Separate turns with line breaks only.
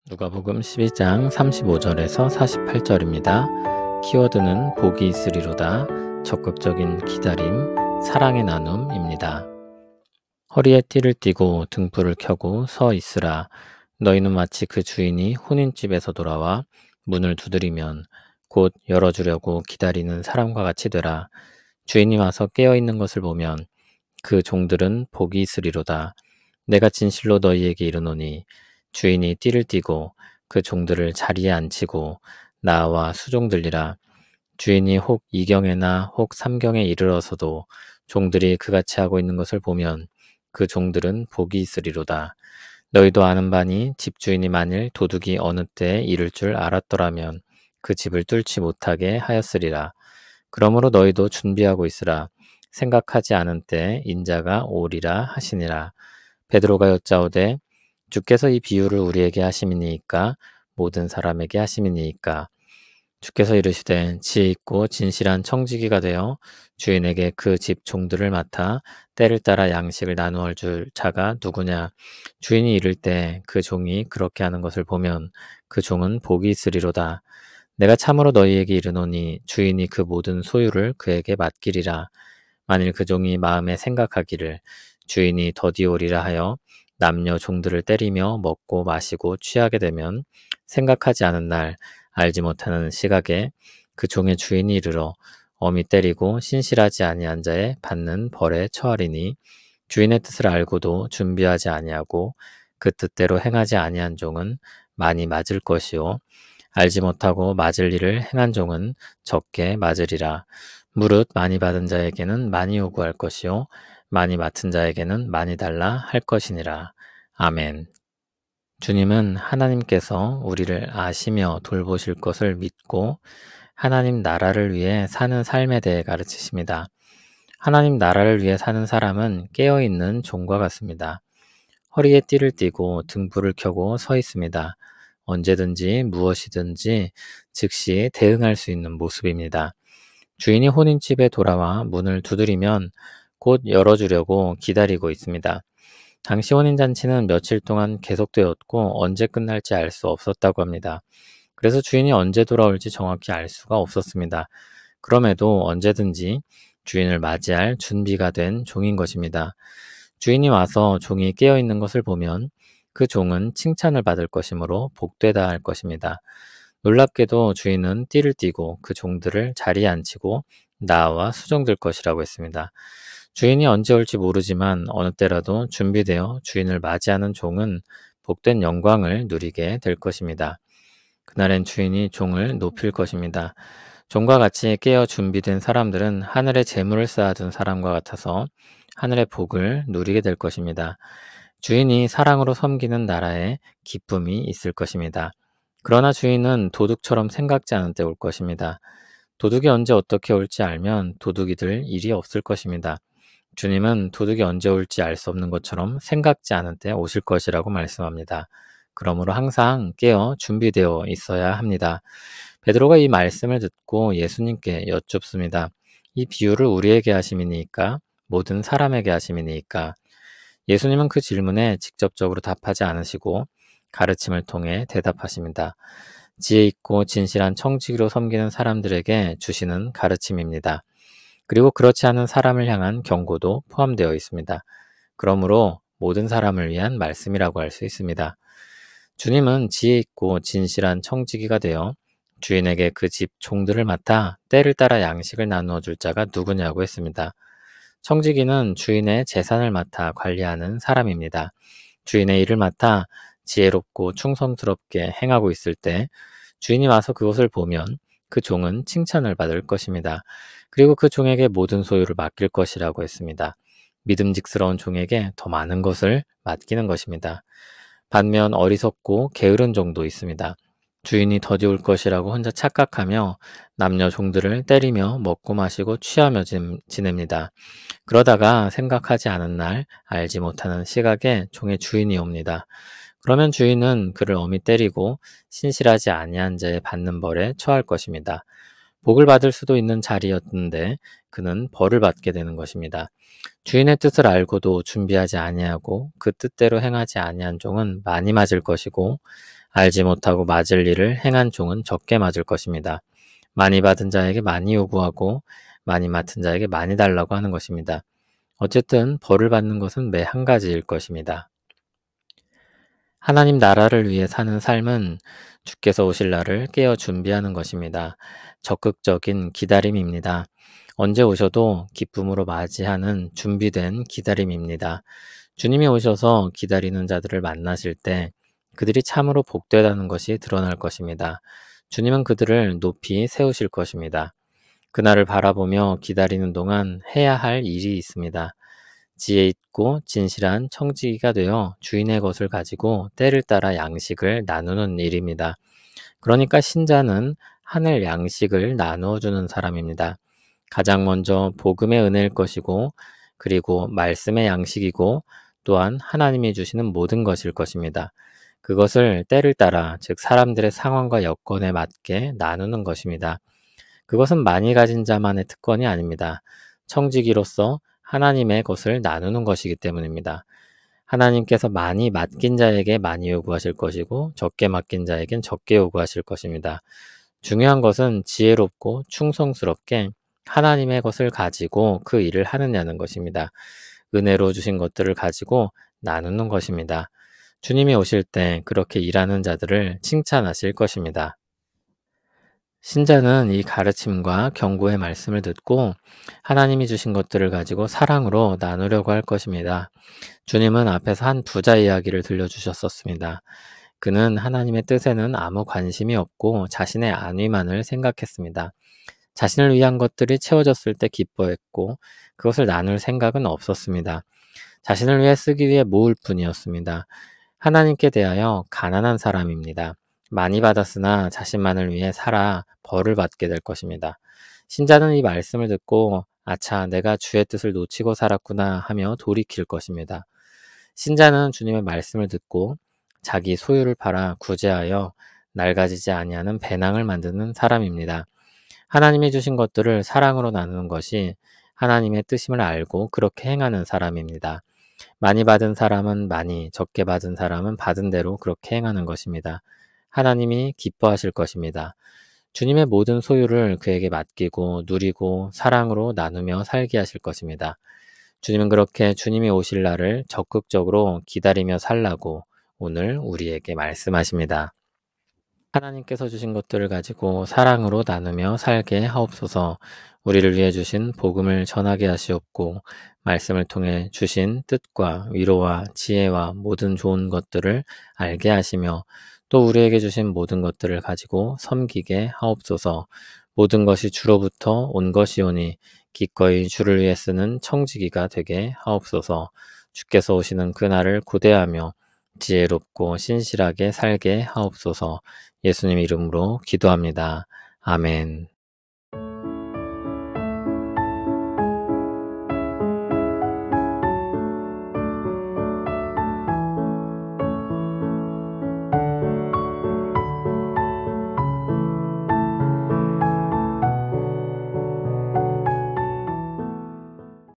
누가복음 12장 35절에서 48절입니다. 키워드는 복이 있으리로다, 적극적인 기다림, 사랑의 나눔입니다. 허리에 띠를 띠고 등불을 켜고 서 있으라. 너희는 마치 그 주인이 혼인집에서 돌아와 문을 두드리면 곧 열어주려고 기다리는 사람과 같이 되라. 주인이 와서 깨어있는 것을 보면 그 종들은 복이 있으리로다. 내가 진실로 너희에게 이르노니 주인이 띠를 띠고 그 종들을 자리에 앉히고 나와 수종들리라. 주인이 혹 이경에나 혹 삼경에 이르러서도 종들이 그같이 하고 있는 것을 보면 그 종들은 복이 있으리로다. 너희도 아는 바니 집주인이 만일 도둑이 어느 때에 이를 줄 알았더라면 그 집을 뚫지 못하게 하였으리라. 그러므로 너희도 준비하고 있으라. 생각하지 않은 때에 인자가 오리라 하시니라. 베드로가 여짜오되 주께서 이 비유를 우리에게 하심이니이까 모든 사람에게 하심이니이까. 주께서 이르시되 지혜 있고 진실한 청지기가 되어 주인에게 그 집 종들을 맡아 때를 따라 양식을 나누어 줄 자가 누구냐. 주인이 이를 때 그 종이 그렇게 하는 것을 보면 그 종은 복이 있으리로다. 내가 참으로 너희에게 이르노니 주인이 그 모든 소유를 그에게 맡기리라. 만일 그 종이 마음에 생각하기를 주인이 더디오리라 하여 남녀 종들을 때리며 먹고 마시고 취하게 되면 생각하지 않은 날 알지 못하는 시각에 그 종의 주인이 이르러 엄히 때리고 신실하지 아니한 자의 받는 벌에 처하리니, 주인의 뜻을 알고도 준비하지 아니하고 그 뜻대로 행하지 아니한 종은 많이 맞을 것이요 알지 못하고 맞을 일을 행한 종은 적게 맞으리라. 무릇 많이 받은 자에게는 많이 요구할 것이요 많이 맡은 자에게는 많이 달라 할 것이니라. 아멘. 주님은 하나님께서 우리를 아시며 돌보실 것을 믿고 하나님 나라를 위해 사는 삶에 대해 가르치십니다. 하나님 나라를 위해 사는 사람은 깨어있는 종과 같습니다. 허리에 띠를 띠고 등불을 켜고 서 있습니다. 언제든지 무엇이든지 즉시 대응할 수 있는 모습입니다. 주인이 혼인집에 돌아와 문을 두드리면 곧 열어주려고 기다리고 있습니다. 당시 혼인잔치는 며칠 동안 계속되었고 언제 끝날지 알 수 없었다고 합니다. 그래서 주인이 언제 돌아올지 정확히 알 수가 없었습니다. 그럼에도 언제든지 주인을 맞이할 준비가 된 종인 것입니다. 주인이 와서 종이 깨어있는 것을 보면 그 종은 칭찬을 받을 것이므로 복되다 할 것입니다. 놀랍게도 주인은 띠를 띠고 그 종들을 자리에 앉히고 나와 수종될 것이라고 했습니다. 주인이 언제 올지 모르지만 어느 때라도 준비되어 주인을 맞이하는 종은 복된 영광을 누리게 될 것입니다. 그날엔 주인이 종을 높일 것입니다. 종과 같이 깨어 준비된 사람들은 하늘에 재물을 쌓아둔 사람과 같아서 하늘의 복을 누리게 될 것입니다. 주인이 사랑으로 섬기는 나라에 기쁨이 있을 것입니다. 그러나 주인은 도둑처럼 생각지 않은 때 올 것입니다. 도둑이 언제 어떻게 올지 알면 도둑이 될 일이 없을 것입니다. 주님은 도둑이 언제 올지 알 수 없는 것처럼 생각지 않은 때 오실 것이라고 말씀합니다. 그러므로 항상 깨어 준비되어 있어야 합니다. 베드로가 이 말씀을 듣고 예수님께 여쭙습니다. 이 비유를 우리에게 하심이니까 모든 사람에게 하심이니까. 예수님은 그 질문에 직접적으로 답하지 않으시고 가르침을 통해 대답하십니다. 지혜 있고 진실한 청지기로 섬기는 사람들에게 주시는 가르침입니다. 그리고 그렇지 않은 사람을 향한 경고도 포함되어 있습니다. 그러므로 모든 사람을 위한 말씀이라고 할 수 있습니다. 주님은 지혜 있고 진실한 청지기가 되어 주인에게 그 집 종들을 맡아 때를 따라 양식을 나누어 줄 자가 누구냐고 했습니다. 청지기는 주인의 재산을 맡아 관리하는 사람입니다. 주인의 일을 맡아 지혜롭고 충성스럽게 행하고 있을 때 주인이 와서 그것을 보면 그 종은 칭찬을 받을 것입니다. 그리고 그 종에게 모든 소유를 맡길 것이라고 했습니다. 믿음직스러운 종에게 더 많은 것을 맡기는 것입니다. 반면 어리석고 게으른 종도 있습니다. 주인이 더디 올 것이라고 혼자 착각하며 남녀 종들을 때리며 먹고 마시고 취하며 지냅니다. 그러다가 생각하지 않은 날 알지 못하는 시각에 종의 주인이 옵니다. 그러면 주인은 그를 엄히 때리고 신실하지 아니한 자의 받는 벌에 처할 것입니다. 복을 받을 수도 있는 자리였는데 그는 벌을 받게 되는 것입니다. 주인의 뜻을 알고도 준비하지 아니하고 그 뜻대로 행하지 아니한 종은 많이 맞을 것이고 알지 못하고 맞을 일을 행한 종은 적게 맞을 것입니다. 많이 받은 자에게 많이 요구하고 많이 맡은 자에게 많이 달라고 하는 것입니다. 어쨌든 벌을 받는 것은 매 한 가지일 것입니다. 하나님 나라를 위해 사는 삶은 주께서 오실 날을 깨어 준비하는 것입니다. 적극적인 기다림입니다. 언제 오셔도 기쁨으로 맞이하는 준비된 기다림입니다. 주님이 오셔서 기다리는 자들을 만나실 때 그들이 참으로 복되다는 것이 드러날 것입니다. 주님은 그들을 높이 세우실 것입니다. 그날을 바라보며 기다리는 동안 해야 할 일이 있습니다. 지혜 있고 진실한 청지기가 되어 주인의 것을 가지고 때를 따라 양식을 나누는 일입니다. 그러니까 신자는 하늘 양식을 나누어 주는 사람입니다. 가장 먼저 복음의 은혜일 것이고, 그리고 말씀의 양식이고, 또한 하나님이 주시는 모든 것일 것입니다. 그것을 때를 따라, 즉 사람들의 상황과 여건에 맞게 나누는 것입니다. 그것은 많이 가진 자만의 특권이 아닙니다. 청지기로서 하나님의 것을 나누는 것이기 때문입니다. 하나님께서 많이 맡긴 자에게 많이 요구하실 것이고 적게 맡긴 자에겐 적게 요구하실 것입니다. 중요한 것은 지혜롭고 충성스럽게 하나님의 것을 가지고 그 일을 하느냐는 것입니다. 은혜로 주신 것들을 가지고 나누는 것입니다. 주님이 오실 때 그렇게 일하는 자들을 칭찬하실 것입니다. 신자는 이 가르침과 경고의 말씀을 듣고 하나님이 주신 것들을 가지고 사랑으로 나누려고 할 것입니다. 주님은 앞에서 한 부자 이야기를 들려주셨었습니다. 그는 하나님의 뜻에는 아무 관심이 없고 자신의 안위만을 생각했습니다. 자신을 위한 것들이 채워졌을 때 기뻐했고 그것을 나눌 생각은 없었습니다. 자신을 위해 쓰기 위해 모을 뿐이었습니다. 하나님께 대하여 가난한 사람입니다. 많이 받았으나 자신만을 위해 살아 벌을 받게 될 것입니다. 신자는 이 말씀을 듣고 아차, 내가 주의 뜻을 놓치고 살았구나 하며 돌이킬 것입니다. 신자는 주님의 말씀을 듣고 자기 소유를 팔아 구제하여 낡아지지 아니하는 배낭을 만드는 사람입니다. 하나님이 주신 것들을 사랑으로 나누는 것이 하나님의 뜻임을 알고 그렇게 행하는 사람입니다. 많이 받은 사람은 많이, 적게 받은 사람은 받은 대로 그렇게 행하는 것입니다. 하나님이 기뻐하실 것입니다. 주님의 모든 소유를 그에게 맡기고 누리고 사랑으로 나누며 살게 하실 것입니다. 주님은 그렇게 주님이 오실 날을 적극적으로 기다리며 살라고 오늘 우리에게 말씀하십니다. 하나님께서 주신 것들을 가지고 사랑으로 나누며 살게 하옵소서. 우리를 위해 주신 복음을 전하게 하시옵고 말씀을 통해 주신 뜻과 위로와 지혜와 모든 좋은 것들을 알게 하시며 또 우리에게 주신 모든 것들을 가지고 섬기게 하옵소서. 모든 것이 주로부터 온 것이오니 기꺼이 주를 위해 쓰는 청지기가 되게 하옵소서. 주께서 오시는 그날을 고대하며 지혜롭고 신실하게 살게 하옵소서. 예수님 이름으로 기도합니다. 아멘.